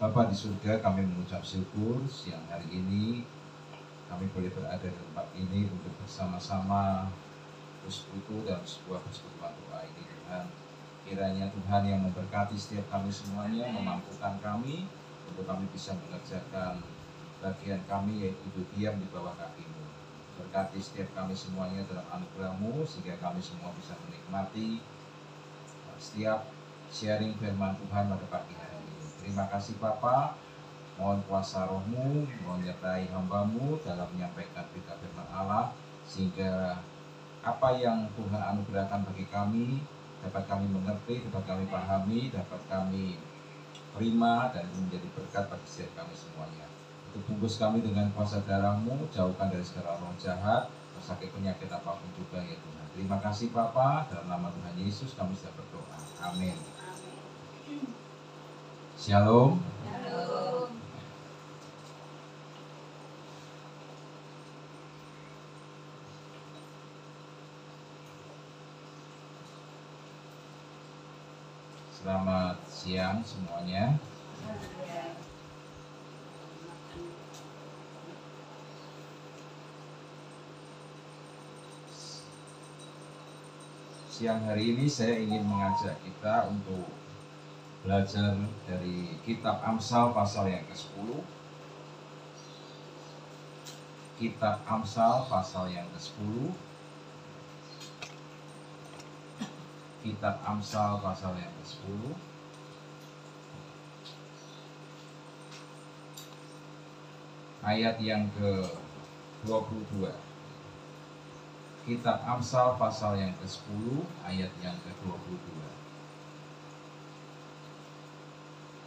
Bapa di surga, kami mengucap syukur siang hari ini kami boleh berada di tempat ini untuk bersama-sama bersekutu dalam sebuah persekutuan doa ini. Tuhan, kiranya Tuhan yang memberkati setiap kami semuanya, memampukan kami untuk kami bisa mengerjakan bagian kami, yaitu hidup diam di bawah kaki-Mu. Berkati setiap kami semuanya dalam anugerah-Mu, sehingga kami semua bisa menikmati setiap sharing firman Tuhan pada pagi hari ini. Terima kasih Bapa, mohon kuasa Roh-Mu, mohon nyertai hamba-Mu dalam menyampaikan berita firman Allah, sehingga apa yang Tuhan anugerahkan bagi kami dapat kami mengerti, dapat kami pahami, dapat kami terima, dan menjadi berkat bagi setiap kami semuanya. Untuk bungkus kami dengan kuasa darah-Mu, jauhkan dari segala roh jahat, sakit penyakit apapun juga ya Tuhan. Terima kasih Bapa, dalam nama Tuhan Yesus kami sudah berdoa. Amin. Shalom. Shalom. Selamat siang semuanya. Siang hari ini saya ingin mengajak kita untuk belajar dari kitab Amsal pasal yang ke-10. Kitab Amsal pasal yang ke-10. Kitab Amsal pasal yang ke-10. Ayat yang ke-22. Kitab Amsal pasal yang ke-10 ayat yang ke-22.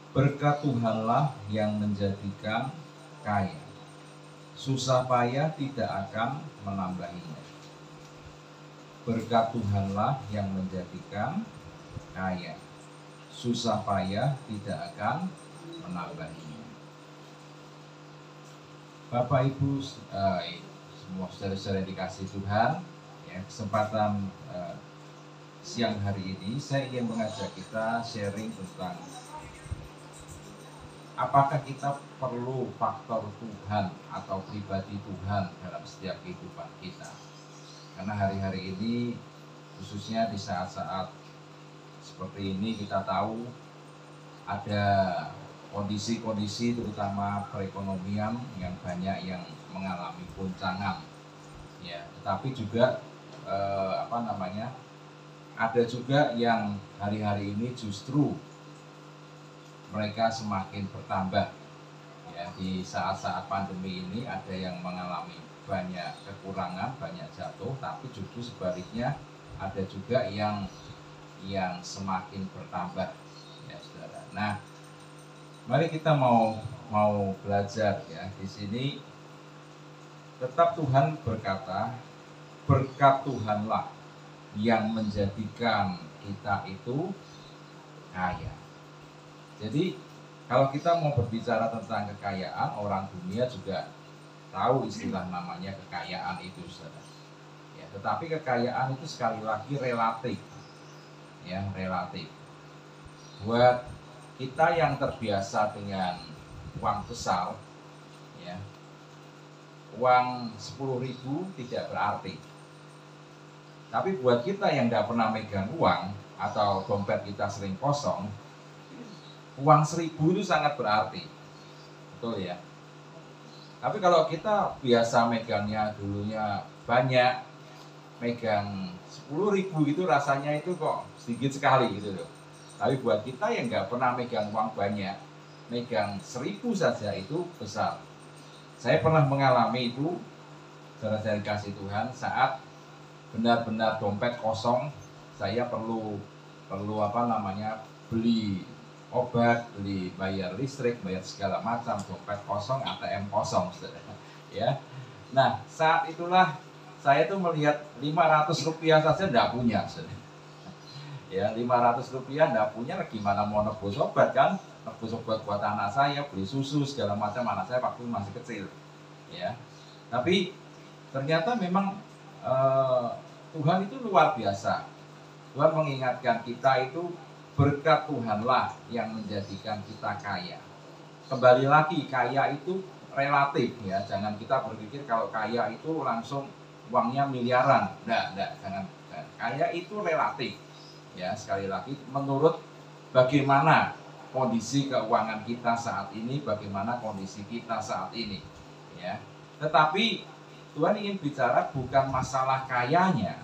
Berkat Tuhanlah yang menjadikan kaya, susah payah tidak akan menambahinya. Berkat Tuhanlah yang menjadikan kaya, susah payah tidak akan menambahinya. Bapak Ibu, semua saudara-saudara yang dikasih Tuhan, ya, kesempatan siang hari ini saya ingin mengajak kita sharing tentang apakah kita perlu faktor Tuhan atau pribadi Tuhan dalam setiap kehidupan kita. Karena hari-hari ini, khususnya di saat-saat seperti ini, kita tahu ada kondisi-kondisi terutama perekonomian yang banyak yang mengalami goncangan. Ya, tetapi juga ada juga yang hari-hari ini justru mereka semakin bertambah. Ya, di saat-saat pandemi ini ada yang mengalami banyak kekurangan, banyak jatuh, tapi justru sebaliknya ada juga yang semakin bertambah, ya saudara. Nah, mari kita mau belajar ya. Di sini tetap Tuhan berkata, berkat Tuhanlah yang menjadikan kita itu kaya. Jadi kalau kita mau berbicara tentang kekayaan, orang dunia juga tahu istilah namanya kekayaan itu, saudara. Ya, tetapi kekayaan itu sekali lagi relatif, ya, relatif. Buat kita yang terbiasa dengan uang besar, ya, uang 10.000 tidak berarti. Tapi buat kita yang tidak pernah megang uang atau dompet kita sering kosong, uang 1.000 itu sangat berarti, betul ya. Tapi kalau kita biasa megangnya dulunya banyak, megang 10.000 gitu rasanya itu kok sedikit sekali gitu loh. Tapi buat kita yang nggak pernah megang uang banyak, megang 1.000 saja itu besar. Saya pernah mengalami itu, saudara-saudara kasih Tuhan, saat benar-benar dompet kosong, saya perlu beli obat, beli bayar listrik, bayar segala macam, dompet kosong, ATM kosong, saudara. Ya. Nah, saat itulah saya tuh melihat 500 rupiah saja tidak punya, saudara. Ya, 500 rupiah tidak punya, gimana mau nebus obat kan? Nebus obat buat anak saya, beli susu segala macam, anak saya waktu masih kecil. Ya. Tapi ternyata memang Tuhan itu luar biasa. Tuhan mengingatkan kita itu berkat Tuhanlah yang menjadikan kita kaya. kembali lagi, kaya itu relatif ya. Jangan kita berpikir kalau kaya itu langsung uangnya miliaran. Enggak, jangan. Kaya itu relatif. Ya, sekali lagi menurut bagaimana kondisi keuangan kita saat ini, bagaimana kondisi kita saat ini, ya. Tetapi Tuhan ingin bicara bukan masalah kayanya,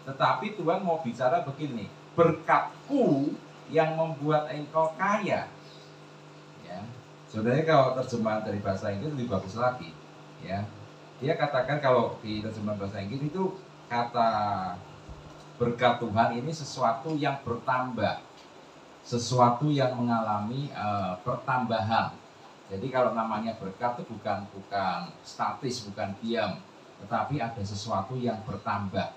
tetapi Tuhan mau bicara begini, berkat-Ku yang membuat engkau kaya. Ya. Sebenarnya kalau terjemahan dari bahasa Inggris lebih bagus lagi, ya. Dia katakan kalau di terjemahan bahasa Inggris itu kata berkat Tuhan ini sesuatu yang bertambah, sesuatu yang mengalami pertambahan. Jadi kalau namanya berkat itu bukan statis, bukan diam, tetapi ada sesuatu yang bertambah.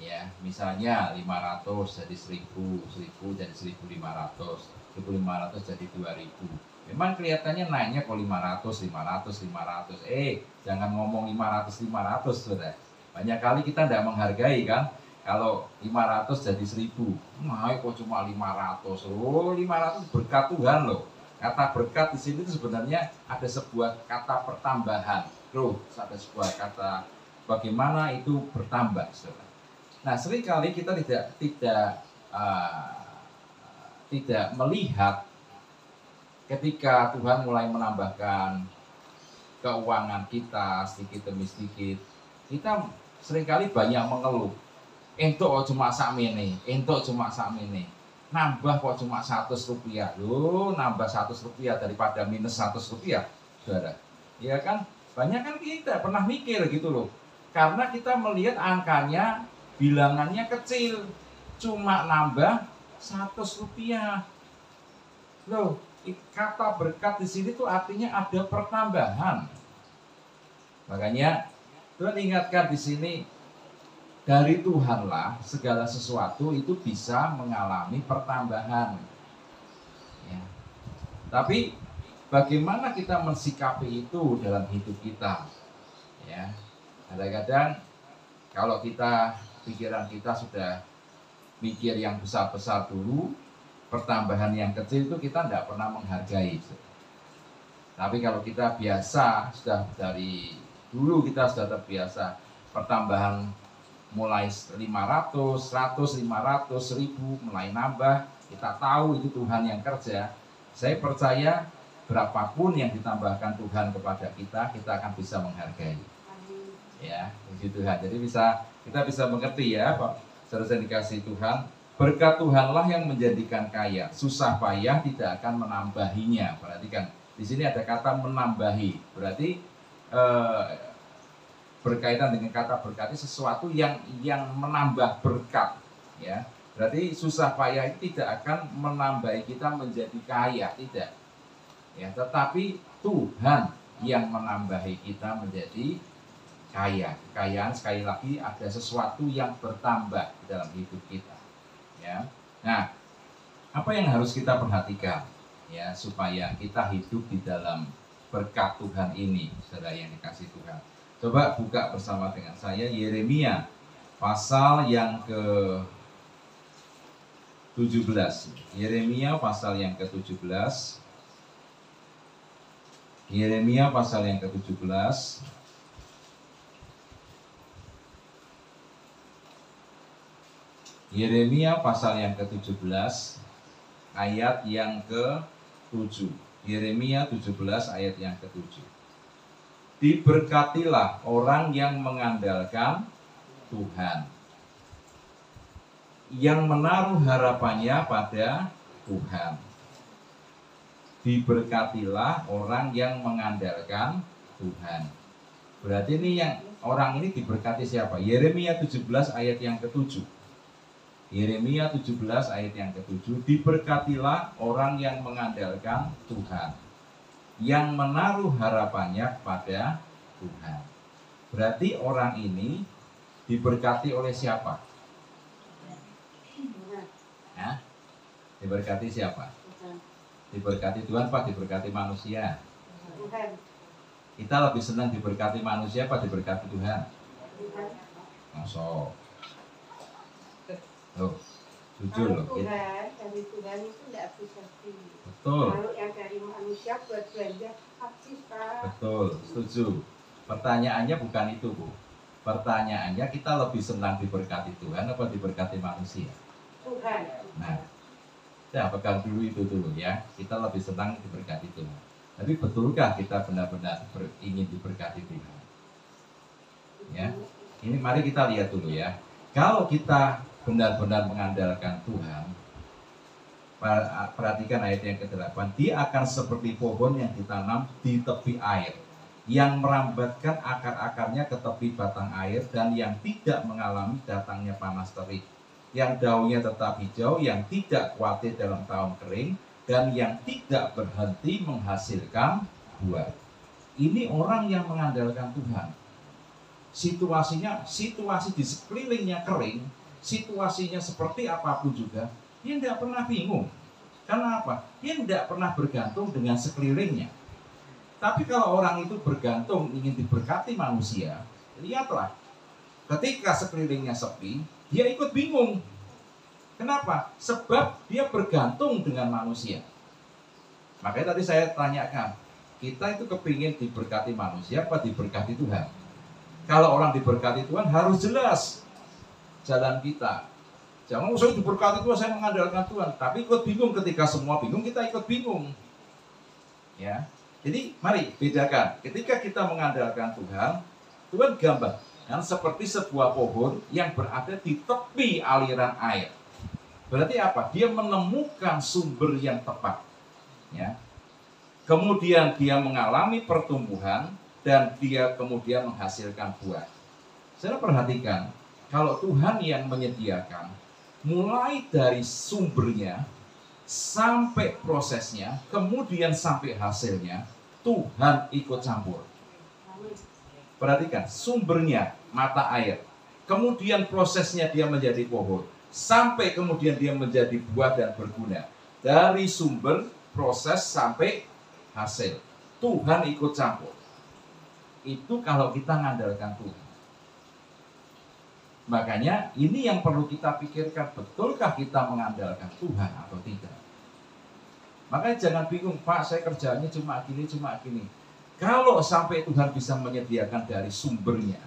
Ya, misalnya 500 jadi 1000, 1000 jadi 1500, 1500 jadi 2000. Memang kelihatannya naiknya kok 500, 500, 500. Jangan ngomong 500, 500, Saudara. Banyak kali kita tidak menghargai kan. Kalau 500 jadi 1000, naik kok cuma 500. Oh, 500 berkat Tuhan loh. Kata berkat di sini itu sebenarnya ada sebuah kata pertambahan. Loh, ada sebuah kata bagaimana itu bertambah, Saudara. Nah, seringkali kita tidak melihat ketika Tuhan mulai menambahkan keuangan kita sedikit demi sedikit. Kita seringkali banyak mengeluh. Entuk kok cuma sakmene, entuk cuma sakmene. Nambah kok cuma 100 rupiah. Loh, nambah 100 rupiah daripada minus 100 rupiah, Saudara. Ya kan? Banyak kan kita pernah mikir gitu loh. Karena kita melihat angkanya, bilangannya kecil. Cuma nambah 100 rupiah. Loh, kata berkat di sini tuh artinya ada pertambahan. Makanya Tuhan ingatkan di sini, dari Tuhanlah segala sesuatu itu bisa mengalami pertambahan. Ya. Tapi bagaimana kita mensikapi itu dalam hidup kita? Ya. Kadang-kadang kalau pikiran kita sudah mikir yang besar-besar dulu, pertambahan yang kecil itu kita tidak pernah menghargai. Tapi kalau kita biasa, sudah dari dulu kita sudah terbiasa pertambahan mulai 500, 100, 500, 1000 mulai nambah, kita tahu itu Tuhan yang kerja. Saya percaya berapapun yang ditambahkan Tuhan kepada kita akan bisa menghargai. Ya, puji Tuhan. Jadi kita bisa mengerti ya, Pak. Saudara dikasih Tuhan, berkat Tuhanlah yang menjadikan kaya. Susah payah tidak akan menambahinya. Perhatikan, di sini ada kata menambahi. Berarti berkaitan dengan kata berkat itu sesuatu yang menambah berkat, ya. Berarti susah payah itu tidak akan menambahi kita menjadi kaya, tidak. Ya, tetapi Tuhan yang menambahi kita menjadi kaya. Kekayaan sekali lagi ada sesuatu yang bertambah di dalam hidup kita, ya. Nah, apa yang harus kita perhatikan, ya, supaya kita hidup di dalam berkat Tuhan ini, saudara yang dikasih Tuhan. Coba buka bersama dengan saya Yeremia pasal yang ke-17. Yeremia pasal yang ke-17. Yeremia pasal yang ke-17. Yeremia pasal yang ke-17 ayat yang ke-7. Yeremia 17 ayat yang ke-7. Diberkatilah orang yang mengandalkan Tuhan, yang menaruh harapannya pada Tuhan. Diberkatilah orang yang mengandalkan Tuhan. Berarti ini yang orang ini diberkati siapa? Yeremia 17 ayat yang ke-7. Yeremia 17 ayat yang ke-7, diberkatilah orang yang mengandalkan Tuhan, yang menaruh harapannya pada Tuhan. Berarti orang ini diberkati oleh siapa? Ya? Diberkati siapa? Diberkati Tuhan apa diberkati manusia? Kita lebih senang diberkati manusia apa diberkati Tuhan? Masuk. Loh, Setuju loh. Dari Tuhan itu tidak habis-habis. Betul. Kalau yang dari manusia buat belanja habis, Pak. Betul, setuju. Pertanyaannya bukan itu, Bu. Pertanyaannya kita lebih senang diberkati Tuhan apa diberkati manusia? Tuhan. Nah, ya pegang dulu itu dulu ya. Kita lebih senang diberkati Tuhan. Tapi betulkah kita benar-benar ingin diberkati Tuhan? Ya, ini mari kita lihat dulu ya. Kalau kita benar-benar mengandalkan Tuhan, perhatikan ayat yang ke-8, dia akan seperti pohon yang ditanam di tepi air, yang merambatkan akar-akarnya ke tepi batang air, dan yang tidak mengalami datangnya panas terik, yang daunnya tetap hijau, yang tidak khawatir dalam tahun kering, dan yang tidak berhenti menghasilkan buah. Ini orang yang mengandalkan Tuhan. Situasi di sekelilingnya kering, situasinya seperti apapun juga, dia tidak pernah bingung. Karena apa? Dia tidak pernah bergantung dengan sekelilingnya. Tapi kalau orang itu bergantung ingin diberkati manusia, lihatlah, ketika sekelilingnya sepi, dia ikut bingung. Kenapa? Sebab dia bergantung dengan manusia. Makanya tadi saya tanyakan, kita itu kepingin diberkati manusia apa diberkati Tuhan? Kalau orang diberkati Tuhan harus jelas jalan kita. Jangan saya diberkati Tuhan, saya mengandalkan Tuhan, tapi ikut bingung. Ketika semua bingung, kita ikut bingung. Ya. Jadi mari bedakan. Ketika kita mengandalkan Tuhan, Tuhan gambar kan seperti sebuah pohon yang berada di tepi aliran air. Berarti apa? Dia menemukan sumber yang tepat. Ya. Kemudian dia mengalami pertumbuhan dan dia kemudian menghasilkan buah. Saya perhatikan, kalau Tuhan yang menyediakan, mulai dari sumbernya sampai prosesnya, kemudian sampai hasilnya, Tuhan ikut campur. Perhatikan, sumbernya mata air, kemudian prosesnya dia menjadi pohon, sampai kemudian dia menjadi buah dan berguna. Dari sumber, proses sampai hasil, Tuhan ikut campur. Itu kalau kita mengandalkan Tuhan. Makanya ini yang perlu kita pikirkan, betulkah kita mengandalkan Tuhan atau tidak. Makanya jangan bingung, Pak, saya kerjaannya cuma gini. Kalau sampai Tuhan bisa menyediakan dari sumbernya,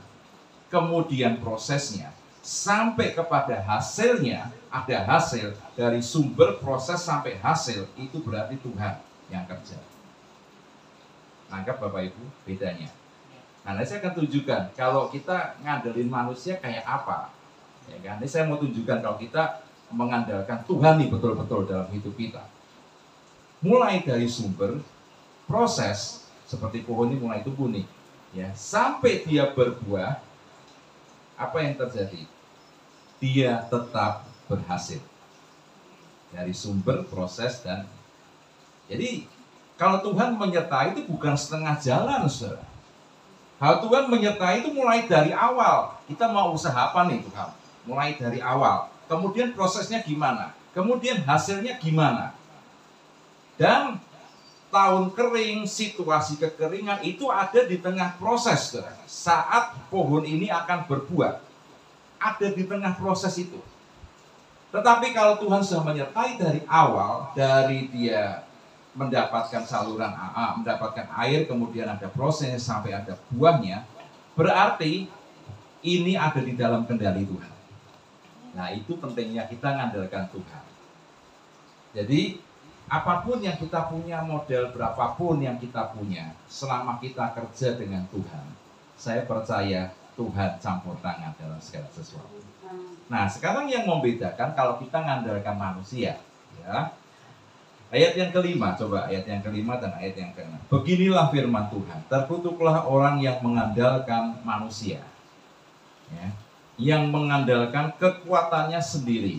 kemudian prosesnya, sampai kepada hasilnya, ada hasil dari sumber, proses sampai hasil, itu berarti Tuhan yang kerja. Nangkap Bapak Ibu bedanya? Nah, saya akan tunjukkan kalau kita ngandelin manusia kayak apa. Ya kan? Ini saya mau tunjukkan kalau kita mengandalkan Tuhan nih betul-betul dalam hidup kita. Mulai dari sumber, proses, seperti pohon ini mulai tumbuh nih, ya, sampai dia berbuah, apa yang terjadi? Dia tetap berhasil. Dari sumber, proses, dan jadi kalau Tuhan menyertai itu bukan setengah jalan, saudara. Hal Tuhan menyertai itu mulai dari awal. Kita mau usaha apa nih Tuhan? Mulai dari awal. Kemudian prosesnya gimana? Kemudian hasilnya gimana? Dan tahun kering, situasi kekeringan itu ada di tengah proses. Saat pohon ini akan berbuah, ada di tengah proses itu. Tetapi kalau Tuhan sudah menyertai dari awal, dari dia mendapatkan saluran AA, mendapatkan air, kemudian ada prosesnya sampai ada buahnya, berarti ini ada di dalam kendali Tuhan. Nah, itu pentingnya kita mengandalkan Tuhan. Jadi apapun yang kita punya, model berapapun yang kita punya, selama kita kerja dengan Tuhan, saya percaya Tuhan campur tangan dalam segala sesuatu. Nah, sekarang yang membedakan kalau kita mengandalkan manusia, ya. Ayat yang kelima, coba ayat yang kelima dan ayat yang keenam. Beginilah firman Tuhan, terkutuklah orang yang mengandalkan manusia, ya, yang mengandalkan kekuatannya sendiri.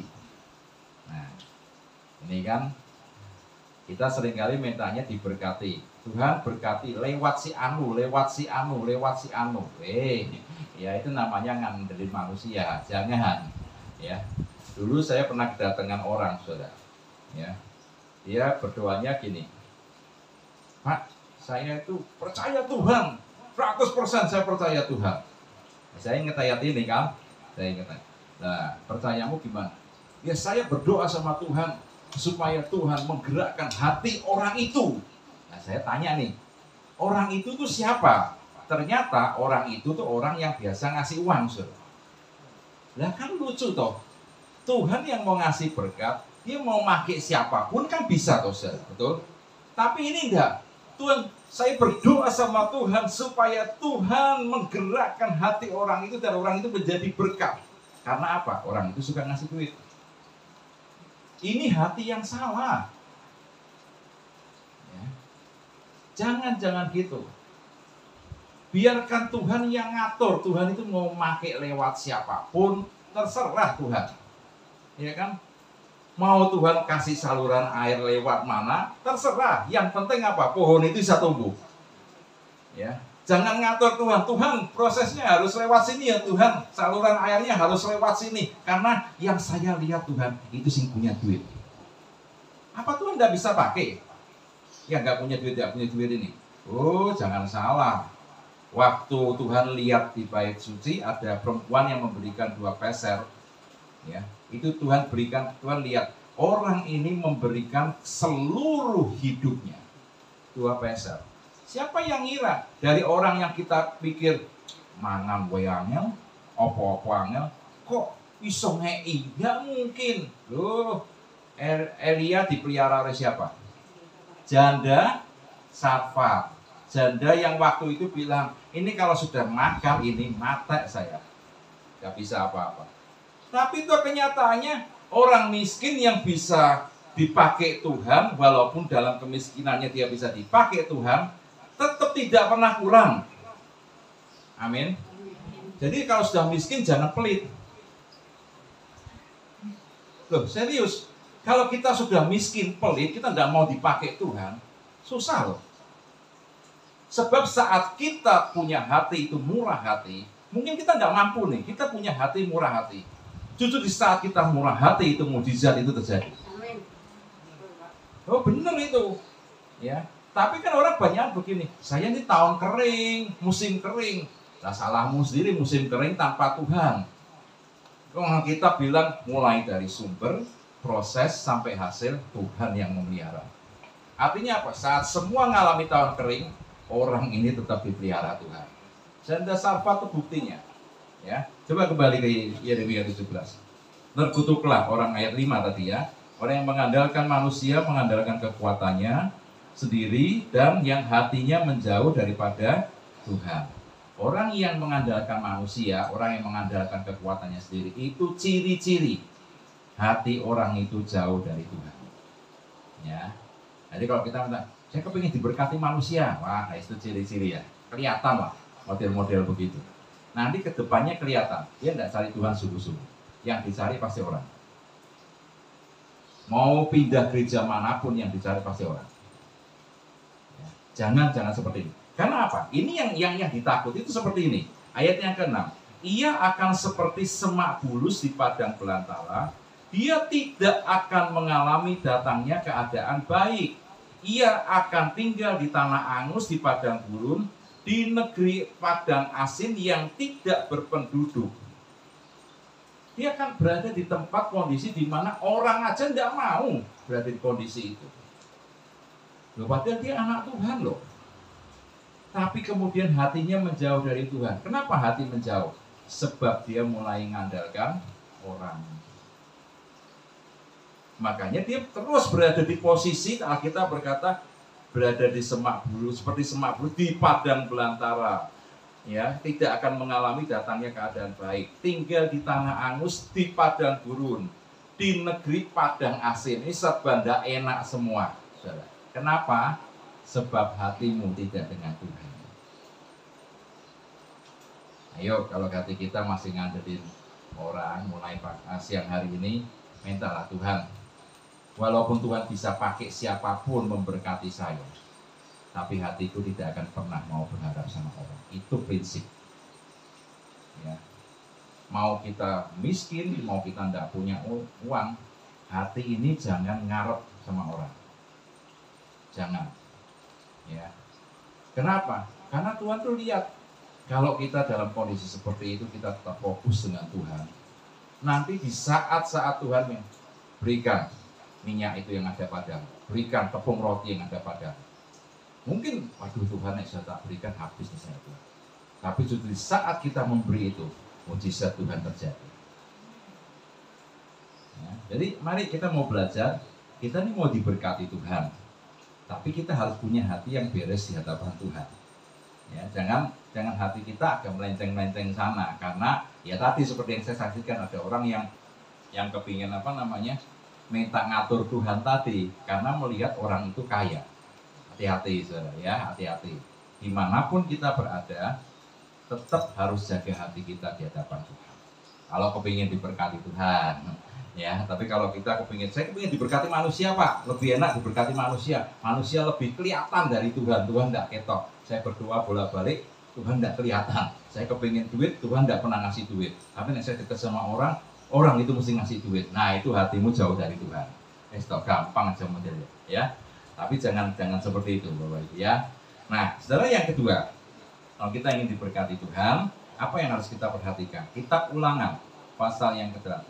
Nah, ini kan kita seringkali mintanya diberkati. Tuhan berkati lewat si anu. Ya itu namanya ngandelin manusia. Jangan, ya. Dulu saya pernah kedatangan orang, saudara, ya. Dia berdoanya gini, Pak, saya itu percaya Tuhan, 100% saya percaya Tuhan. Saya ingat ayat ini kan, saya ingat. Nah, percayamu gimana? Ya saya berdoa sama Tuhan supaya Tuhan menggerakkan hati orang itu. Nah saya tanya nih, orang itu tuh siapa? Ternyata orang itu tuh orang yang biasa ngasih uang, saudara. Lah kan lucu toh. Tuhan yang mau ngasih berkat, dia mau pakai siapapun kan bisa toh, saudara. Betul? Tapi ini enggak. Tuhan, saya berdoa sama Tuhan supaya Tuhan menggerakkan hati orang itu dan orang itu menjadi berkat. Karena apa? Orang itu suka ngasih duit. Ini hati yang salah. Ya. Jangan gitu. Biarkan Tuhan yang ngatur. Tuhan itu mau pakai lewat siapapun, terserah Tuhan. Ya kan? Mau Tuhan kasih saluran air lewat mana, terserah. Yang penting apa? Pohon itu bisa tumbuh. Ya. Jangan ngatur Tuhan. Tuhan, prosesnya harus lewat sini ya Tuhan. Saluran airnya harus lewat sini. Karena yang saya lihat Tuhan, itu sing punya duit. Apa Tuhan tidak bisa pakai? Ya nggak punya duit ini. Oh, jangan salah. Waktu Tuhan lihat di bait suci, ada perempuan yang memberikan 2 peser. Ya, itu Tuhan lihat orang ini memberikan seluruh hidupnya 2 peser. Siapa yang ngira dari orang yang kita pikir mangan wae angel, opo-opo angel, kok iso ngei? Nggak mungkin. Loh, Elia dipelihara oleh siapa? Janda Safat. Janda yang waktu itu bilang, ini kalau sudah makan ini mati saya. Nggak bisa apa-apa. Tapi itu kenyataannya orang miskin yang bisa dipakai Tuhan, walaupun dalam kemiskinannya dia bisa dipakai Tuhan, tetap tidak pernah kurang. Amin. Jadi kalau sudah miskin jangan pelit. Loh, serius. Kalau kita sudah miskin, pelit, kita tidak mau dipakai Tuhan, susah loh. Sebab saat kita punya hati itu murah hati, mungkin kita tidak mampu nih, kita punya hati murah hati. Justru di saat kita murah hati itu mukjizat itu terjadi. Amin. Oh benar itu, ya. Tapi kan orang banyak begini, saya ini tahun kering, musim kering. Nah salahmu sendiri musim kering tanpa Tuhan. Kalau kita bilang mulai dari sumber, proses sampai hasil Tuhan yang memelihara. Artinya apa? Saat semua mengalami tahun kering, orang ini tetap dipelihara Tuhan. Janda Sarfat itu buktinya. Ya, coba kembali ke Yeremia 17. Terkutuklah orang ayat 5 tadi ya. Orang yang mengandalkan manusia, mengandalkan kekuatannya sendiri dan yang hatinya menjauh daripada Tuhan. Orang yang mengandalkan manusia, orang yang mengandalkan kekuatannya sendiri, itu ciri-ciri hati orang itu jauh dari Tuhan. Ya. Jadi kalau kita minta, saya kepingin diberkati manusia, wah itu ciri-ciri ya. Kelihatan lah model-model begitu. Nanti kedepannya kelihatan, dia tidak cari Tuhan sungguh-sungguh. Yang dicari pasti orang. Mau pindah gereja manapun yang dicari pasti orang. Ya, jangan seperti ini. Karena apa? Ini yang ditakut itu seperti ini. Ayat yang ke-6. Ia akan seperti semak bulus di padang belantara. Dia tidak akan mengalami datangnya keadaan baik. Ia akan tinggal di tanah angus di padang gurun, di negeri padang asin yang tidak berpenduduk. Dia akan berada di tempat kondisi di mana orang aja tidak mau berada di kondisi itu. Loh, padahal dia anak Tuhan loh. Tapi kemudian hatinya menjauh dari Tuhan. Kenapa hati menjauh? Sebab dia mulai mengandalkan orang. Makanya dia terus berada di posisi, Alkitab berkata, berada di semak bulus, seperti semak bulus di padang belantara. Ya, tidak akan mengalami datangnya keadaan baik. Tinggal di tanah angus, di padang gurun, di negeri padang asin. Ini serba enak semua. Saudara. Kenapa? Sebab hatimu tidak dengan Tuhan. Ayo, kalau hati kita masih ngandelin orang, mulai siang hari ini, mintalah Tuhan. Walaupun Tuhan bisa pakai siapapun memberkati saya, tapi hatiku tidak akan pernah mau berharap sama orang. Itu prinsip. Ya. Mau kita miskin, mau kita tidak punya uang, hati ini jangan ngarep sama orang. Jangan. Ya. Kenapa? Karena Tuhan tuh lihat, kalau kita dalam kondisi seperti itu, kita tetap fokus dengan Tuhan. Nanti di saat-saat Tuhan berikan minyak itu yang ada padamu, berikan tepung roti yang ada padamu. Mungkin, waduh Tuhan, yang saya tak berikan habis nih saya Tuhan. Tapi justru saat kita memberi itu, mujizat Tuhan terjadi. Ya, jadi mari kita mau belajar, kita ini mau diberkati Tuhan, tapi kita harus punya hati yang beres di hadapan Tuhan. Ya, jangan hati kita agak melenceng-melenceng sana, karena ya tadi seperti yang saya saksikan, ada orang yang kepingin minta ngatur Tuhan tadi karena melihat orang itu kaya. Hati-hati saudara ya, hati-hati. Dimanapun kita berada, tetap harus jaga hati kita di hadapan Tuhan. Kalau kepingin diberkati Tuhan, ya. Tapi kalau kita saya kepingin diberkati manusia Pak, lebih enak diberkati manusia. Manusia lebih kelihatan dari Tuhan. Tuhan tidak ketok. Saya berdoa bolak-balik, Tuhan tidak kelihatan. Saya kepingin duit, Tuhan tidak pernah ngasih duit. Tapi yang saya dekat sama orang itu mesti ngasih duit. Nah itu hatimu jauh dari Tuhan. Itu gampang aja modelnya, ya. Tapi jangan seperti itu Bapak Ibu ya. Nah, saudara, yang kedua, kalau kita ingin diberkati Tuhan, apa yang harus kita perhatikan? Kitab Ulangan pasal yang ke-8.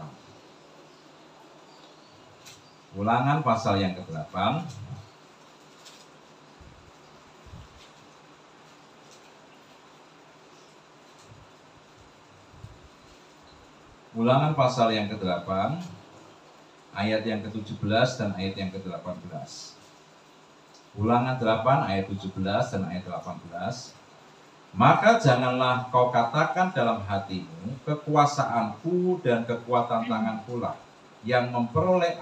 Ulangan pasal yang ke-8. Ulangan pasal yang ke-8, ayat yang ke-17 dan ayat yang ke-18. Ulangan 8 ayat 17 dan ayat 18. Maka janganlah kau katakan dalam hatimu, kekuasaanku dan kekuatan tanganku lah yang memperoleh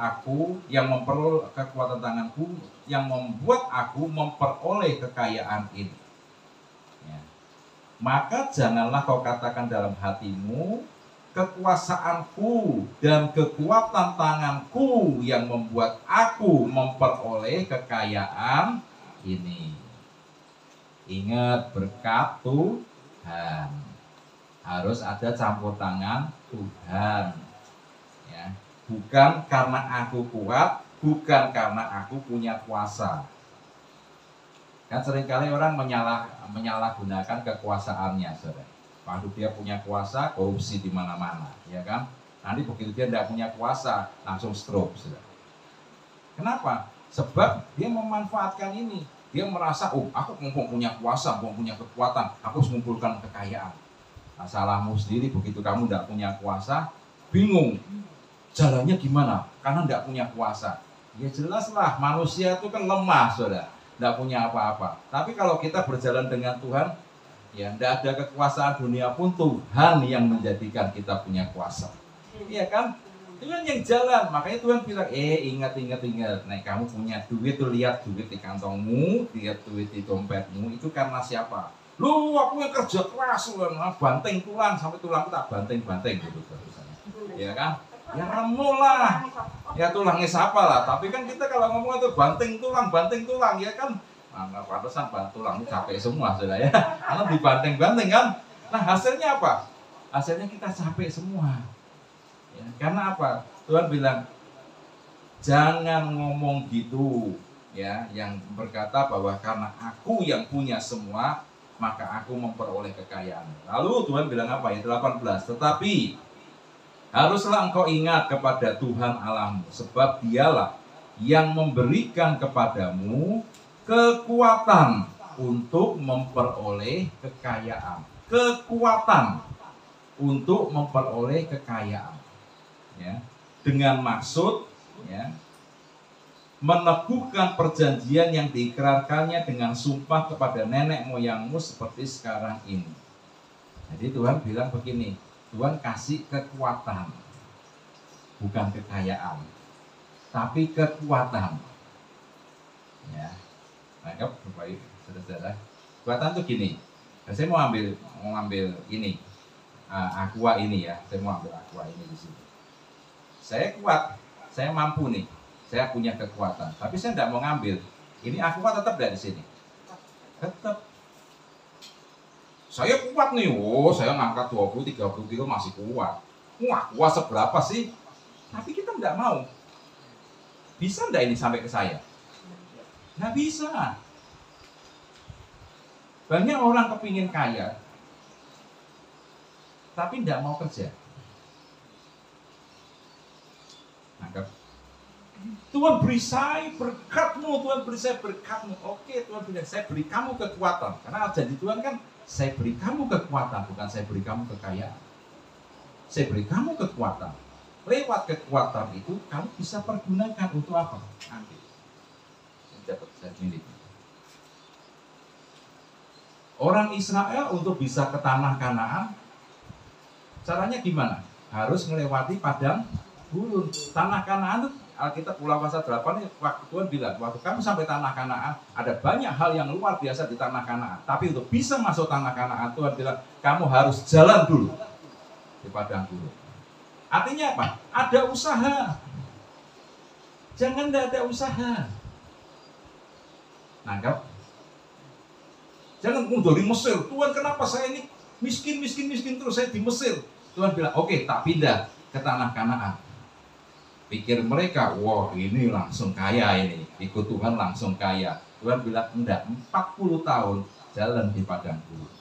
kekuatan tanganku yang membuat aku memperoleh kekayaan ini. Ya. Maka janganlah kau katakan dalam hatimu, kekuasaanku dan kekuatan tanganku yang membuat aku memperoleh kekayaan ini. Ingat, berkat Tuhan. Harus ada campur tangan Tuhan. Ya. Bukan karena aku kuat, bukan karena aku punya kuasa. Kan seringkali orang menyalahgunakan kekuasaannya, saudara. Waduh, dia punya kuasa, korupsi di mana-mana, ya kan? Nanti begitu dia tidak punya kuasa, langsung stroke, saudara. Kenapa? Sebab dia memanfaatkan ini. Dia merasa, aku mumpung punya kuasa, mumpung punya kekuatan, aku harus mengumpulkan kekayaan. Nah, salahmu sendiri, begitu kamu tidak punya kuasa, bingung. Jalannya gimana? Karena tidak punya kuasa. Ya jelaslah, manusia itu kan lemah, saudara. Tidak punya apa-apa. Tapi kalau kita berjalan dengan Tuhan, ya, tidak ada kekuasaan dunia pun Tuhan yang menjadikan kita punya kuasa. Iya kan? Tuhan yang jalan. Makanya Tuhan bilang, ingat. Nah, kamu punya duit tuh, lihat duit di kantongmu, lihat duit di dompetmu, itu karena siapa? Lu, aku yang kerja keras, banting tulang, sampai tulangku tak banting gitu. Iya kan? Ya remu lah. Ya tulangnya siapa lah. Tapi kan kita kalau ngomong itu banting tulang, ya kan? Nah, pantesan tulang ini capek semua sudah ya. Karena dibanting-banting kan. Nah, hasilnya apa? Hasilnya kita capek semua. Ya, karena apa? Tuhan bilang, jangan ngomong gitu. Ya, yang berkata bahwa karena aku yang punya semua, maka aku memperoleh kekayaan. Lalu Tuhan bilang apa? Ayat 18. Tetapi haruslah engkau ingat kepada Tuhan Allahmu, sebab Dialah yang memberikan kepadamu kekuatan untuk memperoleh kekayaan. Kekuatan untuk memperoleh kekayaan. Ya, dengan maksud, ya, meneguhkan perjanjian yang diikrarkannya dengan sumpah kepada nenek moyangmu seperti sekarang ini. Jadi Tuhan bilang begini, Tuhan kasih kekuatan, bukan kekayaan, tapi kekuatan. Ya. Nangkep, baik, saudara-saudara. Kekuatan tuh gini. Saya mau ambil ini, aqua ini ya. Saya mau ambil aqua ini di sini. Saya kuat, saya mampu nih. Saya punya kekuatan, tapi saya tidak mau ngambil. Ini aqua tetap dari sini. Tetap. Saya kuat nih. Saya ngangkat 20-30 kilo masih kuat. Wah, aqua seberapa sih? Tapi kita tidak mau. Bisa tidak ini sampai ke saya? Nggak bisa. Banyak orang kepingin kaya, tapi tidak mau kerja. Nangkep. Tuhan beri saya berkat-Mu, Tuhan beri saya berkat-Mu. Oke, Tuhan beri saya beri kamu kekuatan. Karena janji Tuhan kan, saya beri kamu kekuatan, bukan saya beri kamu kekayaan. Saya beri kamu kekuatan. Lewat kekuatan itu, kamu bisa pergunakan untuk apa? Ambil. Dapat saya miliki. Orang Israel untuk bisa ke tanah Kanaan, caranya gimana? Harus melewati padang gurun. Tanah Kanaan itu Alkitab Ulangan pasal 8 waktu Tuhan bilang, waktu kamu sampai tanah Kanaan, ada banyak hal yang luar biasa di tanah Kanaan. Tapi untuk bisa masuk tanah Kanaan, Tuhan bilang, kamu harus jalan dulu di padang gurun. Artinya apa? Ada usaha. Jangan tidak ada usaha. Nangkap? Jangan dari Mesir. Tuhan, kenapa saya ini miskin terus saya di Mesir? Tuhan bilang, oke, tak pindah ke tanah Kanaan. Pikir mereka, wah ini langsung kaya ini. Ikut Tuhan langsung kaya. Tuhan bilang, enggak, 40 tahun jalan di padang gurun.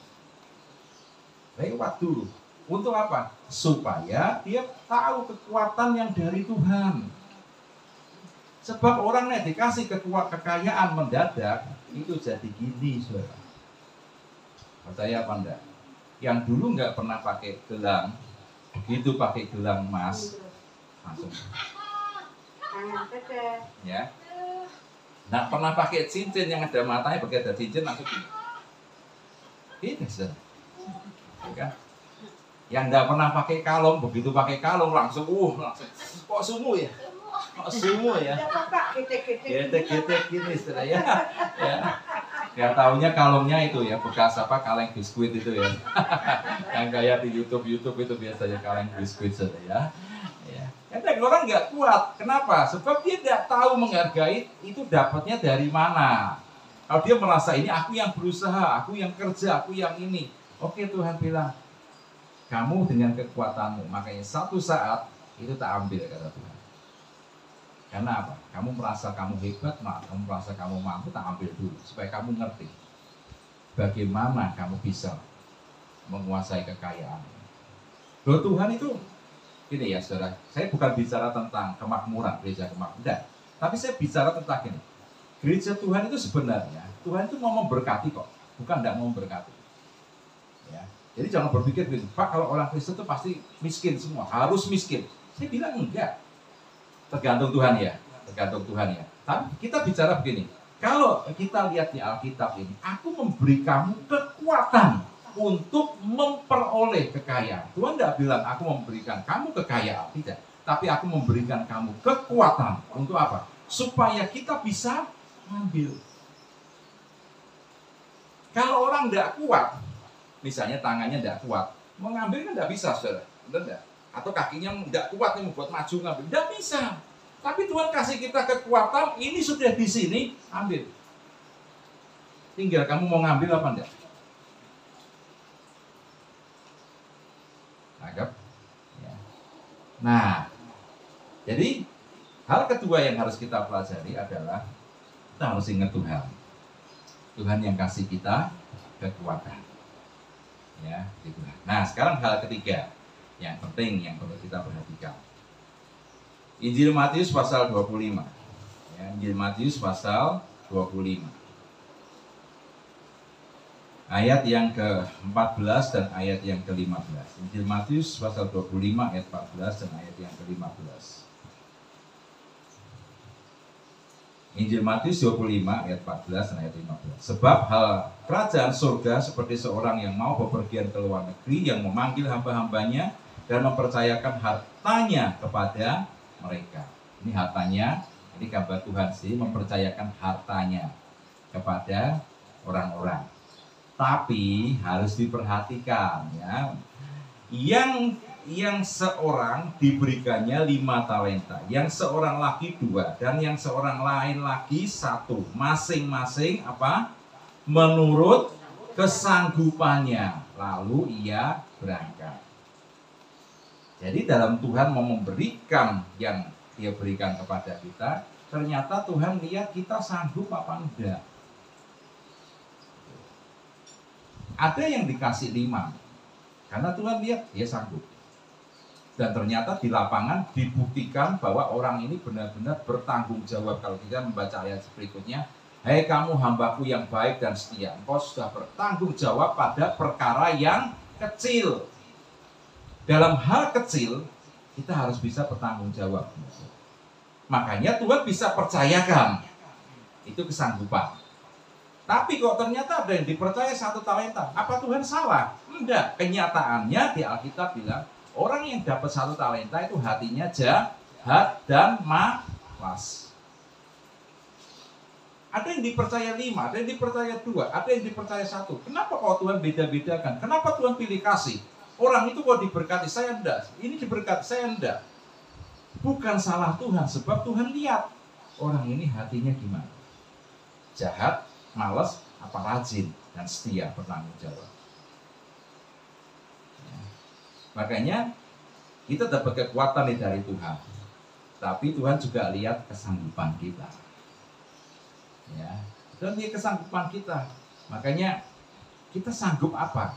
Lewat dulu. Untuk apa? Supaya dia tahu kekuatan yang dari Tuhan. Sebab orang nih dikasih kekayaan mendadak, itu jadi gini, saudara. Percaya apa enggak? Yang dulu enggak pernah pakai gelang, begitu pakai gelang emas, langsung. Ya. Nggak pernah pakai cincin yang ada matanya, pakai ada cincin langsung gini. Ini saudara. Ya. Yang enggak pernah pakai kalung, begitu pakai kalung langsung, langsung. Kok sumu ya? Kok sumu ya? Getek-getek gini saudara ya. Ya taunya kalungnya itu ya, bekas apa, kaleng biskuit itu ya. Yang kayak di YouTube itu biasanya kaleng biskuit saudara ya. Kadang orang nggak kuat. Kenapa? Sebab dia tidak tahu menghargai itu dapatnya dari mana. Kalau dia merasa ini aku yang berusaha, aku yang kerja, aku yang ini. Oke, Tuhan bilang, kamu dengan kekuatanmu. Makanya satu saat itu tak ambil, kata Tuhan. Karena apa? Kamu merasa kamu hebat, kamu merasa kamu mampu, tak ambil dulu. Supaya kamu ngerti bagaimana kamu bisa menguasai kekayaan. Loh, Tuhan itu ini ya saudara, saya bukan bicara tentang kemakmuran, gereja kemakmuran, tapi saya bicara tentang ini. Gereja Tuhan itu sebenarnya, Tuhan itu mau memberkati kok, bukan tidak mau memberkati. Ya. Jadi jangan berpikir begini, Pak, kalau orang Kristen itu pasti miskin semua, harus miskin. Saya bilang enggak. Tergantung Tuhan ya, tergantung Tuhan ya. Tapi kita bicara begini, kalau kita lihat di Alkitab ini, aku memberi kamu kekuatan untuk memperoleh kekayaan. Tuhan tidak bilang aku memberikan kamu kekayaan, tidak. Tapi aku memberikan kamu kekuatan. Untuk apa? Supaya kita bisa ambil. Kalau orang tidak kuat, misalnya tangannya tidak kuat, mengambil kan tidak bisa, saudara. Benar tidak? Atau kakinya tidak kuat nih membuat maju ngambil, tidak bisa. Tapi Tuhan kasih kita kekuatan, ini sudah di sini, ambil. Tinggal kamu mau ngambil apa enggak? Anggap. Ya. Nah, jadi hal kedua yang harus kita pelajari adalah kita harus ingat Tuhan. Tuhan yang kasih kita kekuatan. Ya, gitu. Nah, sekarang hal ketiga yang penting yang perlu kita perhatikan. Injil Matius pasal 25. Ya, Injil Matius pasal 25. Ayat yang ke-14 dan ayat yang ke-15. Injil Matius pasal 25 ayat 14 dan ayat yang ke-15. Injil Matius 25 ayat 14 dan ayat 15. Sebab hal kerajaan surga seperti seorang yang mau bepergian ke luar negeri, yang memanggil hamba-hambanya dan mempercayakan hartanya kepada mereka. Ini hartanya, ini gambar Tuhan sih, mempercayakan hartanya kepada orang-orang. Tapi harus diperhatikan ya. Yang seorang diberikannya 5 talenta, yang seorang lagi 2, dan yang seorang lain lagi 1. Masing-masing apa? Menurut kesanggupannya. Lalu ia berangkat. Jadi dalam Tuhan mau memberikan yang dia berikan kepada kita, ternyata Tuhan lihat kita sanggup apa enggak. Ada yang dikasih 5, karena Tuhan lihat dia sanggup. Dan ternyata di lapangan dibuktikan bahwa orang ini benar-benar bertanggung jawab. Kalau kita membaca ayat berikutnya, "Hai kamu hambaku yang baik dan setia, engkau sudah bertanggung jawab pada perkara yang kecil." Dalam hal kecil, kita harus bisa bertanggung jawab. Makanya Tuhan bisa percayakan. Itu kesanggupan. Tapi kok ternyata ada yang dipercaya 1 talenta, apa Tuhan salah? Enggak. Kenyataannya di Alkitab bilang, orang yang dapat 1 talenta itu hatinya jahat dan malas. Ada yang dipercaya 5, ada yang dipercaya 2, ada yang dipercaya 1. Kenapa kok Tuhan beda-bedakan? Kenapa Tuhan pilih kasih? Orang itu kok diberkati, saya enggak. Ini diberkati, saya enggak. Bukan salah Tuhan, sebab Tuhan lihat orang ini hatinya gimana. Jahat, malas, apa rajin, dan setia bertanggung jawab. Makanya kita dapat kekuatan dari Tuhan, tapi Tuhan juga lihat kesanggupan kita. Ya, Tuhan lihat kesanggupan kita. Makanya kita sanggup apa?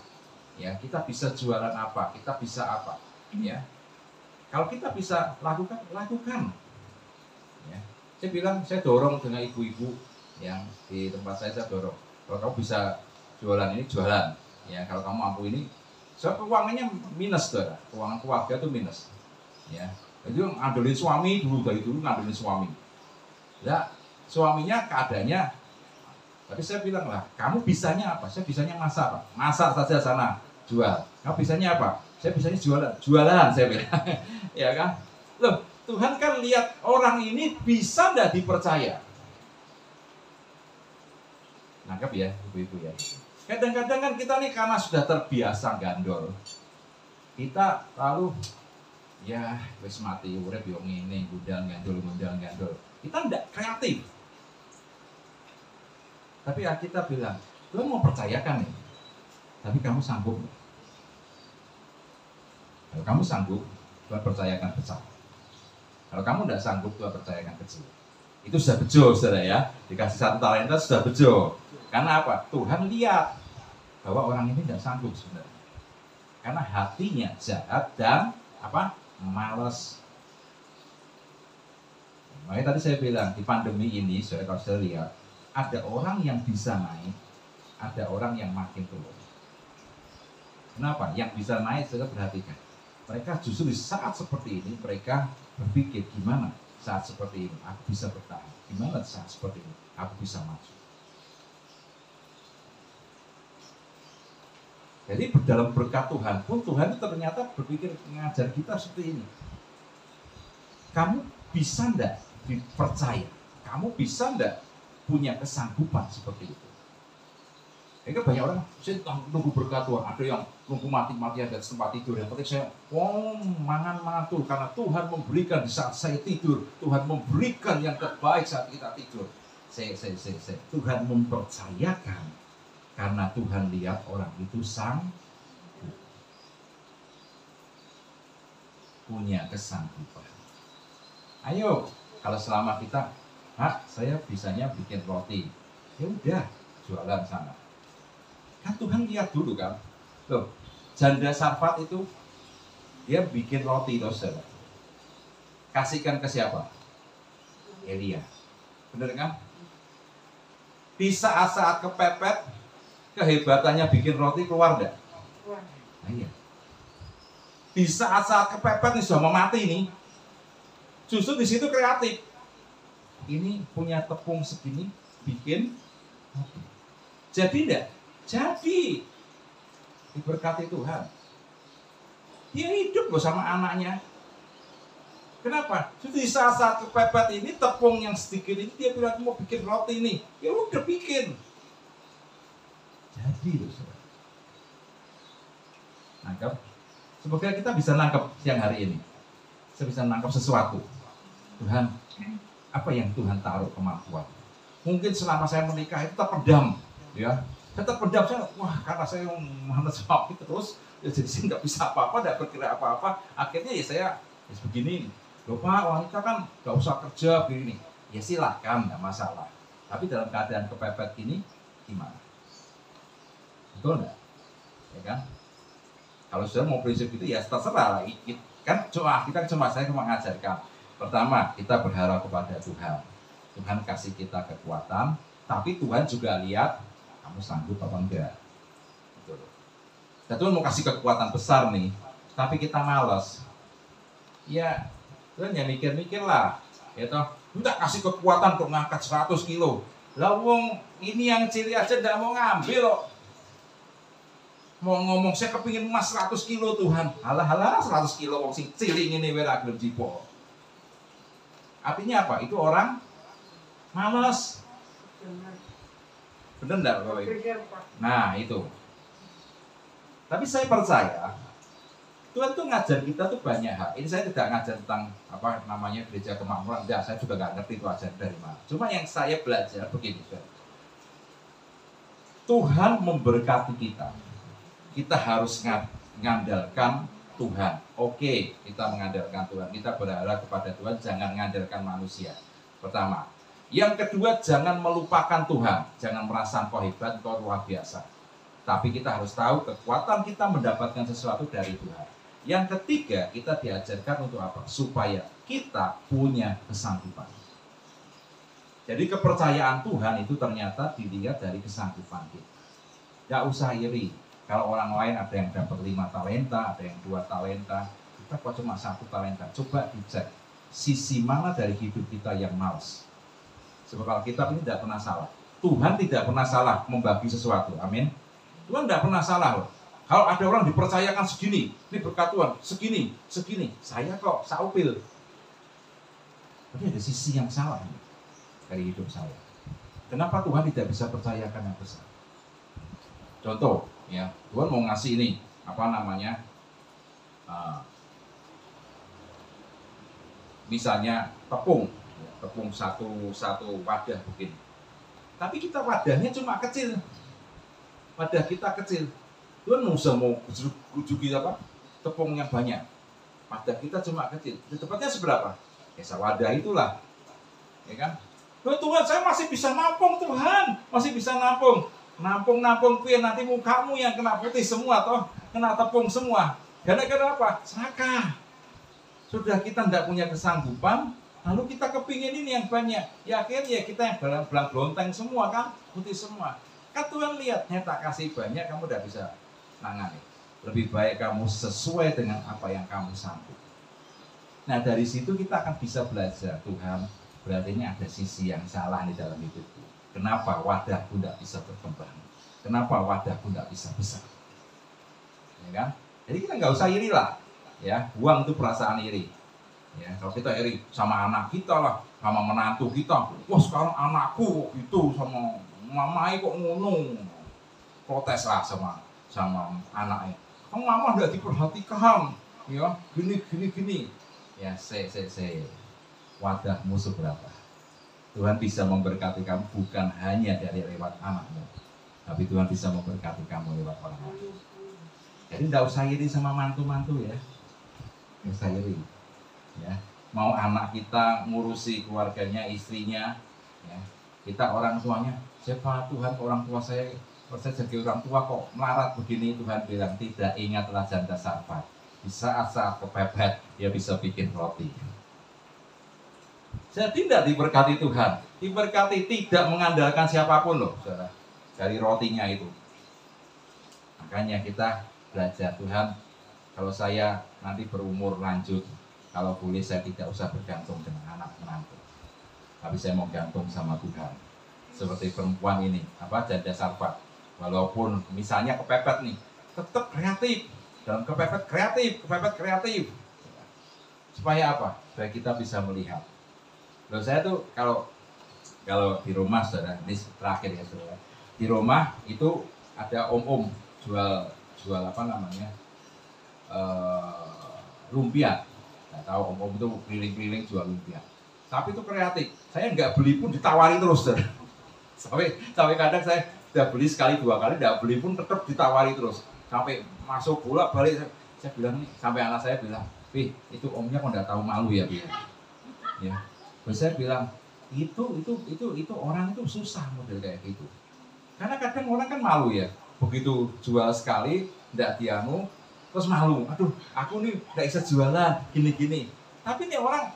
Ya, kita bisa jualan apa? Kita bisa apa? Ya, kalau kita bisa lakukan, lakukan. Ya, saya bilang, saya dorong dengan ibu-ibu yang di tempat saya dorong. Kalau kamu bisa jualan ini, jualan. Ya, kalau kamu mampu ini. Soalnya keuangannya minus, saudara. Keuangan keluarga itu minus. Ya, jadi ngandelin suami dulu, dari dulu ngandelin suami. Ya, suaminya keadaannya. Tapi saya bilang lah, kamu bisanya apa? Saya bisanya masak, Pak. Masak saja sana, jual. Kamu bisanya apa? Saya bisanya jualan. Jualan, saya bilang. Ya kan? Loh, Tuhan kan lihat orang ini bisa nggak dipercaya. Nangkep ya, ibu-ibu ya. Kadang-kadang kan kita nih karena sudah terbiasa gandol, kita lalu ya wis mati urip yo ngene, gundal gandol. Kita enggak kreatif. Tapi ya kita bilang, Tuhan mau percayakan nih. Tapi kamu sanggup? Kalau kamu sanggup, Tuhan percayakan besar. Kalau kamu enggak sanggup, Tuhan percayakan kecil. Itu sudah bejo, saudara ya. Dikasih 1 talenta sudah bejo. Karena apa? Tuhan lihat bahwa orang ini tidak sanggup sebenarnya. Karena hatinya jahat dan apa? Malas. Makanya tadi saya bilang di pandemi ini, kalau saya lihat ada orang yang bisa naik, ada orang yang makin turun. Kenapa? Yang bisa naik, saya perhatikan. Mereka justru di saat seperti ini mereka berpikir gimana saat seperti ini aku bisa bertahan. Gimana saat seperti ini aku bisa maju. Jadi dalam berkat Tuhan pun, Tuhan itu ternyata berpikir mengajar kita seperti ini. Kamu bisa enggak dipercaya? Kamu bisa enggak punya kesanggupan seperti itu? Ini banyak orang, saya nunggu berkat Tuhan. Ada yang nunggu mati-matian dari tempat tidur. Yang penting saya, mangan mantul. Karena Tuhan memberikan di saat saya tidur. Tuhan memberikan yang terbaik saat kita tidur. Saya. Tuhan mempercayakan. Karena Tuhan lihat orang itu sanggup, punya kesanggupan. Ayo, kalau selama kita, saya bisanya bikin roti, ya udah jualan sana. Kan Tuhan lihat dulu kan, loh, janda Sarfat itu dia bikin roti itu, saudara. Kasihkan ke siapa? Elia. Benar kan? Di saat-saat kepepet, kehebatannya bikin roti keluar enggak? Nah, iya. Di saat-saat kepepet nih sudah mau mati nih, justru di situ kreatif. Ini punya tepung segini, bikin roti. Jadi enggak? Jadi diberkati Tuhan. Dia hidup loh sama anaknya. Kenapa? Justru di saat-saat kepepet ini, tepung yang sedikit ini dia bilang mau bikin roti ini. Ya udah bikin. Jadi loh, saudara. Nangkep? Semoga kita bisa nangkep siang hari ini. Saya bisa nangkep sesuatu. Tuhan, apa yang Tuhan taruh kemampuan? Mungkin selama saya menikah itu terpendam, ya. Saya terpendam, karena saya mana suami terus, ya jadi saya nggak bisa apa-apa, nggak bergerak apa-apa. Akhirnya ya saya begini. Loh Pak, wanita kan nggak usah kerja begini. Ya silakan, nggak masalah. Tapi dalam keadaan kepepet ini, gimana? Betul enggak? Ya kan? Kalau sudah mau prinsip itu ya terserah lah. Kan saya cuma mengajarkan. Pertama, kita berharap kepada Tuhan. Tuhan kasih kita kekuatan, tapi Tuhan juga lihat kamu sanggup apa enggak. Gitu. Dan Tuhan mau kasih kekuatan besar nih, tapi kita malas. Ya, Tuhan ya mikir-mikir lah. Ya toh, enggak kasih kekuatan untuk ngangkat 100 kilo. Lah wong ini yang cili aja enggak mau ngambil loh. Mau ngomong saya kepingin emas 100 kilo Tuhan. Halah 100 kilo wong sing cili ini wera gelem jipo. Artinya apa? Itu orang malas. Bener enggak Bapak Ibu? Nah, itu. Tapi saya percaya Tuhan tuh ngajar kita tuh banyak hal. Ini saya tidak ngajar tentang apa namanya gereja kemakmuran. Enggak, saya juga nggak ngerti itu ajaran dari mana. Cuma yang saya belajar begini, Tuhan memberkati kita. Kita harus mengandalkan Tuhan. Oke, kita mengandalkan Tuhan. Kita berharap kepada Tuhan, jangan mengandalkan manusia. Pertama. Yang kedua, jangan melupakan Tuhan. Jangan merasa engkau hebat, engkau luar biasa. Tapi kita harus tahu kekuatan kita mendapatkan sesuatu dari Tuhan. Yang ketiga, kita diajarkan untuk apa? Supaya kita punya kesanggupan. Jadi kepercayaan Tuhan itu ternyata dilihat dari kesanggupan kita. Gak usah iri. Kalau orang lain ada yang dapat 5 talenta, ada yang 2 talenta, kita kok cuma 1 talenta. Coba dicek sisi mana dari hidup kita yang malas. Sebab Alkitab ini tidak pernah salah. Tuhan tidak pernah salah membagi sesuatu. Amin. Tuhan tidak pernah salah loh. Kalau ada orang dipercayakan segini, ini berkat Tuhan, segini. Saya kok saupil. Tapi ada sisi yang salah dari hidup saya. Kenapa Tuhan tidak bisa percayakan yang besar? Contoh, ya Tuhan mau ngasih ini, apa namanya? Misalnya tepung satu wadah mungkin. Tapi kita wadahnya cuma kecil. Wadah kita kecil. Tuhan mau gujuki apa? Tepung yang banyak. Wadah kita cuma kecil. Tepatnya seberapa? Ya sewadah itulah. Ya kan? Tuhan, saya masih bisa nampung Tuhan. Masih bisa nampung. Nampung piye nanti mukamu yang kena putih semua toh, kena tepung semua. Gara-gara apa? Serakah. Sudah kita tidak punya kesanggupan, lalu kita kepingin ini yang banyak. Ya akhirnya kita yang belang blonteng semua kan, putih semua. Kan Tuhan lihat, tak kasih banyak, kamu udah bisa nangani. Lebih baik kamu sesuai dengan apa yang kamu sanggup. Nah dari situ kita akan bisa belajar, Tuhan, berarti ini ada sisi yang salah di dalam hidupku. Kenapa wadahku tidak bisa berkembang? Kenapa wadahku tidak bisa besar? Ya kan? Jadi kita nggak usah iri lah. Ya, buang itu perasaan iri. Ya, kalau kita iri sama anak kita lah, sama menantu kita, wah sekarang anakku gitu sama mamai kok ngono, protes lah sama anaknya. Kamu mama udah diperhatikan, ya gini. Ya, wadahmu seberapa? Tuhan bisa memberkati kamu bukan hanya dari lewat anakmu, tapi Tuhan bisa memberkati kamu lewat orang lain. Jadi tidak usah iri sama mantu-mantu ya. Tidak usah iri. Ya. Mau anak kita ngurusi keluarganya, istrinya, ya. Kita orang tuanya, siapa Tuhan orang tua saya jadi orang tua kok melarat begini. Tuhan bilang tidak, ingatlah janda Sarfat. Di saat-saat kepepet dia bisa bikin roti. Jadi tidak diberkati Tuhan, diberkati tidak mengandalkan siapapun loh, saudara. Dari rotinya itu. Makanya kita belajar, Tuhan, kalau saya nanti berumur lanjut, kalau boleh saya tidak usah bergantung dengan anak menantu, tapi saya mau gantung sama Tuhan. Seperti perempuan ini, janda Sarfat. Walaupun misalnya kepepet nih, tetap kreatif. Dalam kepepet kreatif. Supaya apa? Supaya kita bisa melihat. Loh, saya tuh kalau di rumah, saudara, ini terakhir ya saudara. Di rumah itu ada om-om jual apa namanya, lumpia. Nggak tahu om-om itu keliling-keliling jual lumpia. Tapi itu kreatif. Saya nggak beli pun ditawari terus, saudara. Sampai kadang saya sudah beli sekali 2 kali, nggak beli pun tetap ditawari terus. Sampai masuk bola balik, saya bilang nih, sampai anak saya bilang, "Pi, itu omnya kok nggak tahu malu ya, Pi?" Ya. Terus saya bilang, itu orang itu susah model kayak gitu. Karena kadang orang kan malu ya, begitu jual sekali, tidak dianu, terus malu, aduh aku nih nggak bisa jualan gini-gini. Tapi nih orang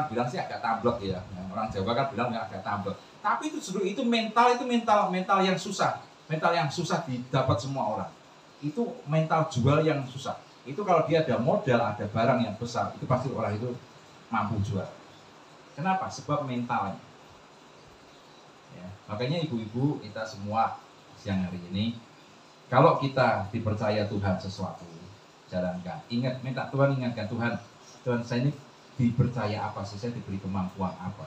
bilang sih agak tablek ya, orang Jawa kan bilang agak tablek. Tapi itu mental yang susah, mental yang susah didapat semua orang. Itu mental jual yang susah. Itu kalau dia ada modal, ada barang yang besar, itu pasti orang itu mampu jual. Kenapa? Sebab mentalnya. Ya, makanya ibu-ibu kita semua siang hari ini, kalau kita dipercaya Tuhan sesuatu, jalankan. Minta Tuhan ingatkan, Tuhan saya ini dipercaya apa sih, saya diberi kemampuan apa.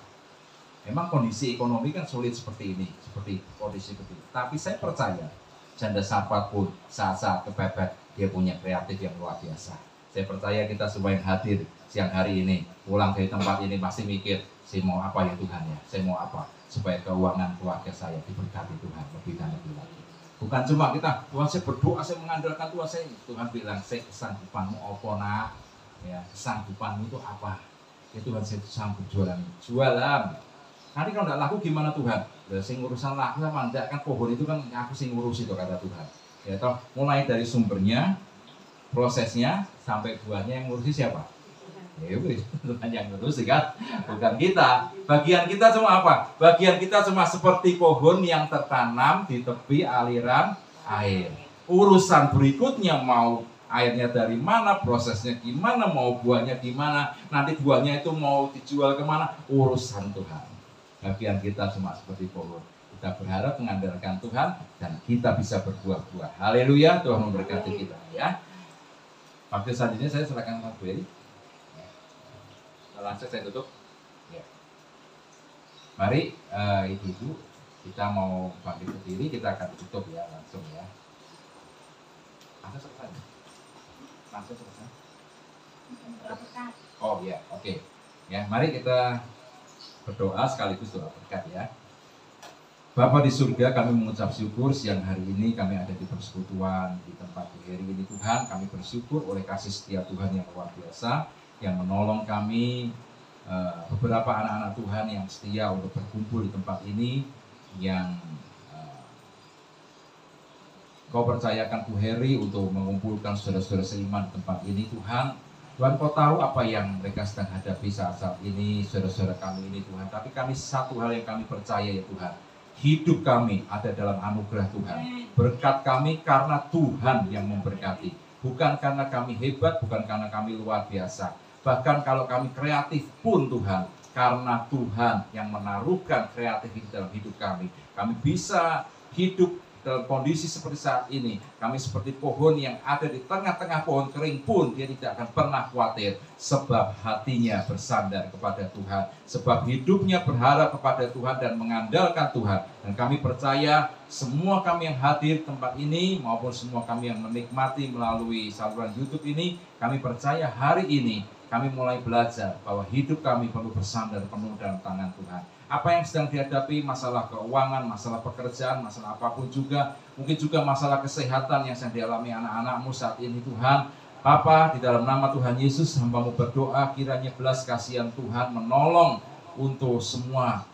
Memang kondisi ekonomi kan sulit seperti ini, seperti kondisi seperti ini. Tapi saya percaya, janda Sarfat pun saat-saat kepepet, dia punya kreatif yang luar biasa. Saya percaya kita semua yang hadir siang hari ini, pulang dari tempat ini masih mikir, saya mau apa ya Tuhan ya, saya mau apa, supaya keuangan keluarga saya diberkati Tuhan lebih dan lebih lagi. Bukan cuma kita, Tuhan saya berdoa, saya mengandalkan Tuhan saya. Tuhan bilang, saya kesanggupanmu apa nak? Ya, kesanggupanmu itu apa? Ya Tuhan, saya sanggup jualan. Nanti kalau tidak laku gimana Tuhan? Sing urusan laku sama enggak, kan pohon itu kan aku sing ngurus itu kata Tuhan. Ya toh, mulai dari sumbernya, prosesnya, sampai buahnya yang ngurusi siapa? Ya Tuhan yang ngurus kan? Bukan kita. Bagian kita cuma apa? Bagian kita cuma seperti pohon yang tertanam di tepi aliran air. Urusan berikutnya mau airnya dari mana, prosesnya gimana, mau buahnya gimana, nanti buahnya itu mau dijual kemana, urusan Tuhan. Bagian kita cuma seperti pohon. Kita berharap mengandalkan Tuhan dan kita bisa berbuah-buah. Haleluya, Tuhan memberkati kita ya. Waktu selanjutnya saya serahkan Pak Beri. Langsung saya tutup. Ya. Mari ibu-ibu, kita mau bangkit berdiri, kita akan tutup ya langsung ya. Langsung selesai. Oh ya, oke. Ya, mari kita berdoa sekaligus doa berkat ya. Bapa di surga, kami mengucap syukur siang hari ini kami ada di persekutuan di tempat Bu Heri ini Tuhan. Kami bersyukur oleh kasih setia Tuhan yang luar biasa yang menolong kami, beberapa anak-anak Tuhan yang setia untuk berkumpul di tempat ini, yang Kau percayakan Bu Heri untuk mengumpulkan saudara-saudara seiman di tempat ini Tuhan. Tuhan Kau tahu apa yang mereka sedang hadapi saat-saat ini, saudara-saudara kami ini Tuhan. Tapi kami satu hal yang kami percaya ya Tuhan, hidup kami ada dalam anugerah Tuhan. Berkat kami karena Tuhan yang memberkati. Bukan karena kami hebat, bukan karena kami luar biasa. Bahkan kalau kami kreatif pun Tuhan, karena Tuhan yang menaruhkan kreatif dalam hidup kami. Kami bisa hidup dalam kondisi seperti saat ini. Kami seperti pohon yang ada di tengah-tengah pohon kering pun dia tidak akan pernah khawatir. Sebab hatinya bersandar kepada Tuhan. Sebab hidupnya berharap kepada Tuhan dan mengandalkan Tuhan. Dan kami percaya semua kami yang hadir di tempat ini maupun semua kami yang menikmati melalui saluran YouTube ini, kami percaya hari ini kami mulai belajar bahwa hidup kami perlu bersandar penuh dalam tangan Tuhan. Apa yang sedang dihadapi, masalah keuangan, masalah pekerjaan, masalah apapun juga, mungkin juga masalah kesehatan yang sedang dialami anak-anakmu saat ini Tuhan. Bapa, di dalam nama Tuhan Yesus, hamba-Mu berdoa kiranya belas kasihan Tuhan menolong untuk semua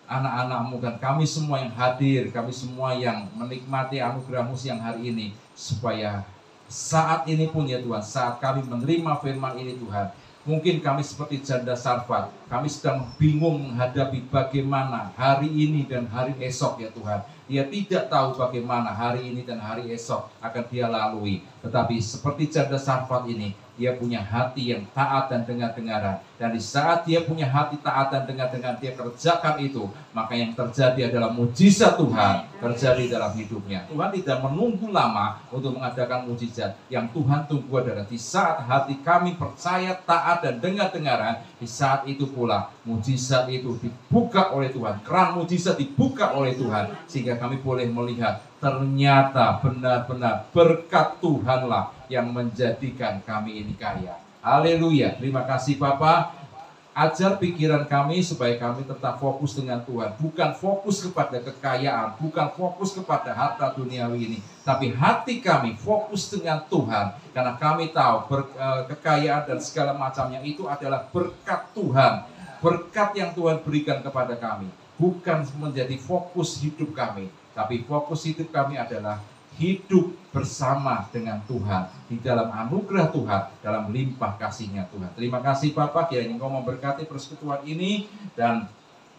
anak-anakmu dan kami semua yang hadir, kami semua yang menikmati anugerah-Mu siang hari ini, supaya saat ini pun ya Tuhan, saat kami menerima firman ini Tuhan, mungkin kami seperti janda Sarfat, kami sedang bingung menghadapi bagaimana hari ini dan hari esok ya Tuhan. Dia tidak tahu bagaimana hari ini dan hari esok akan dia lalui. Tetapi seperti janda Sarfat ini, dia punya hati yang taat dan dengar-dengaran. Dan di saat dia punya hati taat dan dengar-dengaran, dia kerjakan itu. Maka yang terjadi adalah mujizat Tuhan terjadi dalam hidupnya. Tuhan tidak menunggu lama untuk mengadakan mujizat. Yang Tuhan tunggu adalah di saat hati kami percaya, taat dan dengar-dengaran, di saat itu pula mujizat itu dibuka oleh Tuhan. Keran mujizat dibuka oleh Tuhan. Sehingga kami boleh melihat ternyata benar-benar berkat Tuhanlah yang menjadikan kami ini kaya. Haleluya. Terima kasih Bapa. Ajar pikiran kami supaya kami tetap fokus dengan Tuhan. Bukan fokus kepada kekayaan, bukan fokus kepada harta duniawi ini, tapi hati kami fokus dengan Tuhan. Karena kami tahu kekayaan dan segala macamnya itu adalah berkat Tuhan. Berkat yang Tuhan berikan kepada kami. Bukan menjadi fokus hidup kami, tapi fokus hidup kami adalah hidup bersama dengan Tuhan, di dalam anugerah Tuhan, dalam limpah kasih-Nya Tuhan. Terima kasih Bapa, kiranya Engkau memberkati persekutuan ini, dan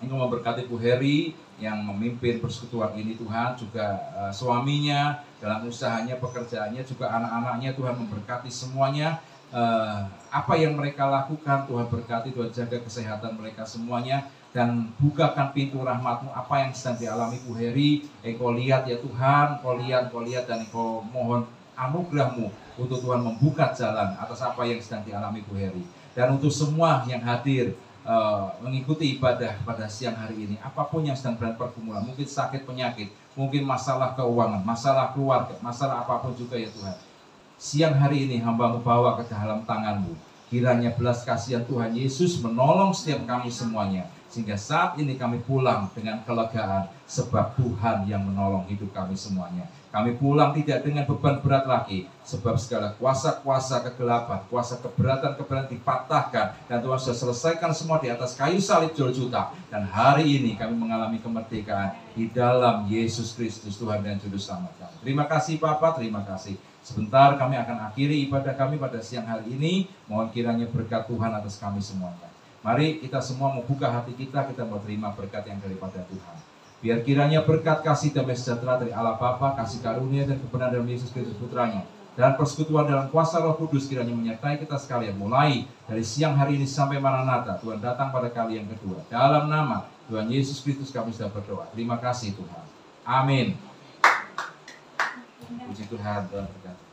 Engkau memberkati Bu Heri yang memimpin persekutuan ini Tuhan, juga suaminya dalam usahanya, pekerjaannya, juga anak-anaknya Tuhan memberkati semuanya. Apa yang mereka lakukan Tuhan berkati, Tuhan jaga kesehatan mereka semuanya, dan bukakan pintu rahmat-Mu. Apa yang sedang dialami Bu Heri, Engkau lihat ya Tuhan, Engkau lihat, dan Engkau mohon anugerah-Mu untuk Tuhan membuka jalan atas apa yang sedang dialami Bu Heri. Dan untuk semua yang hadir mengikuti ibadah pada siang hari ini, apapun yang sedang berada pergumulan, mungkin sakit penyakit, mungkin masalah keuangan, masalah keluarga, masalah apapun juga ya Tuhan, siang hari ini hamba-Mu bawa ke dalam tangan-Mu. Kiranya belas kasihan Tuhan Yesus menolong setiap kami semuanya, sehingga saat ini kami pulang dengan kelegaan, sebab Tuhan yang menolong hidup kami semuanya. Kami pulang tidak dengan beban berat lagi, sebab segala kuasa-kuasa kegelapan, kuasa keberatan-keberatan dipatahkan, dan Tuhan sudah selesaikan semua di atas kayu salib Golgota. Dan hari ini kami mengalami kemerdekaan di dalam Yesus Kristus, Tuhan dan Juru Selamat kami. Terima kasih Bapa, terima kasih. Sebentar kami akan akhiri ibadah kami pada siang hari ini. Mohon kiranya berkat Tuhan atas kami semuanya. Mari kita semua membuka hati kita mau terima berkat yang daripada Tuhan. Biar kiranya berkat kasih damai sejahtera dari Allah Bapa, kasih karunia dan kebenaran dalam Yesus Kristus Putranya, dan persekutuan dalam kuasa Roh Kudus kiranya menyertai kita sekalian, mulai dari siang hari ini sampai Maranatha, Tuhan datang pada kali yang kedua. Dalam nama Tuhan Yesus Kristus kami sudah berdoa. Terima kasih Tuhan. Amin. Puji Tuhan, Tuhan berkati.